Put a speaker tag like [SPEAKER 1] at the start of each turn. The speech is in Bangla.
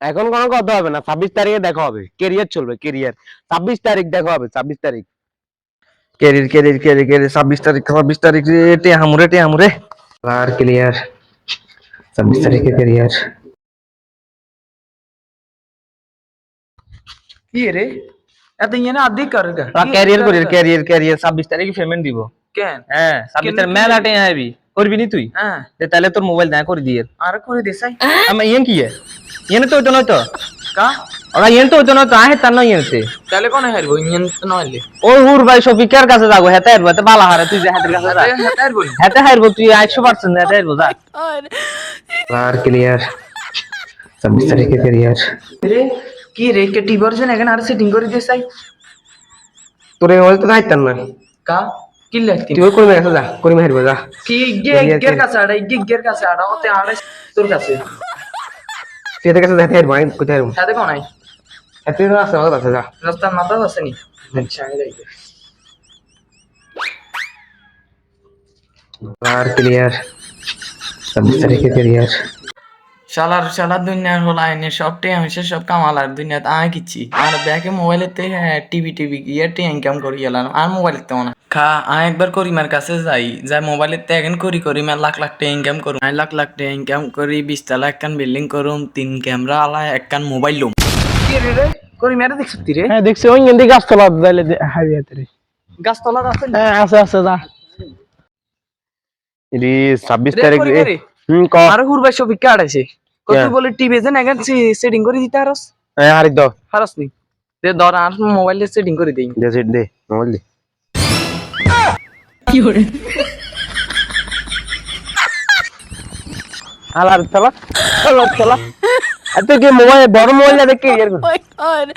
[SPEAKER 1] এখন কোনো কথা হবে না, 26 তারিখে দেখা হবে, কেরিয়ার চলবে, কেরিয়ার 26 তারিখ দেখা হবে, 26 তারিখ। কেরিয়ার কেরিয়ার কেরিয়ার কেরিয়ার 26 তারিখ, 26 তারিখ টে হামুরে আর ক্লিয়ার। 26 তারিখে কেরিয়ার।
[SPEAKER 2] কি রে এত ইয়ে না আদি কর গা
[SPEAKER 1] ক্যারিয়ার করিয়ার ক্যারিয়ার ক্যারিয়ার 26 তারিখে পেমেন্ট দিব।
[SPEAKER 2] কেন
[SPEAKER 1] হ্যাঁ 26 তারিখ মেলা টে আইবি, করবি নি তুই?
[SPEAKER 2] হ্যাঁ
[SPEAKER 1] তাহলে তোর মোবাইল দেখা করে দিয়ে
[SPEAKER 2] আর করে দেসাই
[SPEAKER 1] আমি ইয়েন কি ইয়েন তো হইতো নয়তো
[SPEAKER 2] কা
[SPEAKER 1] ওরা ইয়েন তো হইতো নয়তো আহে তার নয় ইয়েনতে
[SPEAKER 2] তাহলে কোন হারবো ইঞ্জিন নইলে
[SPEAKER 1] ওই হুর ভাই শফিকের কাছে যাবো, হেতে হারবো, হেতে বালা হারে, তুই যে হাতের কাছে যা,
[SPEAKER 2] হারবো
[SPEAKER 1] হেতে হারবো, তুই 100% হেতে হারবো, যা। আর ক্লিয়ার 26 তারিখে ক্লিয়ার।
[SPEAKER 2] রে কি রে কেটি ভার্সন এখন আর সেটিং করে দেসাই
[SPEAKER 1] তোরে মোবাইল তো যাইতাম না,
[SPEAKER 2] কা কি লাগতি
[SPEAKER 1] তুই করিমে কাছে যা, করিমে হারবো, যা।
[SPEAKER 2] কি গের কাছে আড়াই গের কাছে আড়া ওতে আড়াই তোর কাছে
[SPEAKER 1] তুই হেতে কাছে যাইতে হারবো, আমি কোথায় হারবো?
[SPEAKER 2] সাথে কোন আই
[SPEAKER 1] হেতে তো আছে আমার কাছে, যা।
[SPEAKER 2] রাস্তার মাথা আছে নি আচ্ছা আমি যাইতে
[SPEAKER 1] আর ক্লিয়ার 26 তারিখে ক্লিয়ার।
[SPEAKER 2] শালার দুনিয়ার হল আইনে সব টে আমি সব কামালার দুনিয়াতে আয় কিচ্ছি আর ব্যাকে মোবাইলেতে টিভি গিয়ে টে ইনকাম করি গেলাম আর মোবাইলেতে মনে খা আয় একবার করিমার কাছে যাই মোবাইলেতে এখন করি লাখ লাখ টাকা ইনকাম করুম আয় লাখ লাখ টাকা ইনকাম করি 20 তলা একখান বিল্ডিং করুম 3 ক্যামেরা আলা একখান মোবাইল লুম কি রে রে করিমারে দেখছতি রে
[SPEAKER 3] হ্যাঁ দেখছি, ওই গেন্দি গাছতলা যাইলে হাইবে হাতে।
[SPEAKER 2] গাছতলা আছে
[SPEAKER 3] হ্যাঁ আছে আছে, যা।
[SPEAKER 1] রে 26
[SPEAKER 2] রে
[SPEAKER 1] তারিখ
[SPEAKER 2] করিমা রে
[SPEAKER 1] ক
[SPEAKER 2] আর হুরবাই সব বিকা আড়াইছে কত বলে টিভি যেন এখন সেটিং করে দিতে হারস
[SPEAKER 1] হারিক দাও,
[SPEAKER 2] হারস নি দে ধর আর মোবাইলে সেটিং করে দেই
[SPEAKER 1] দে সিট দে, মোবাইল দে।
[SPEAKER 3] আলার তলা আলার তলা এত কি মোবাইল, বড় মোবাইল দেখে ইয়ার
[SPEAKER 4] my god.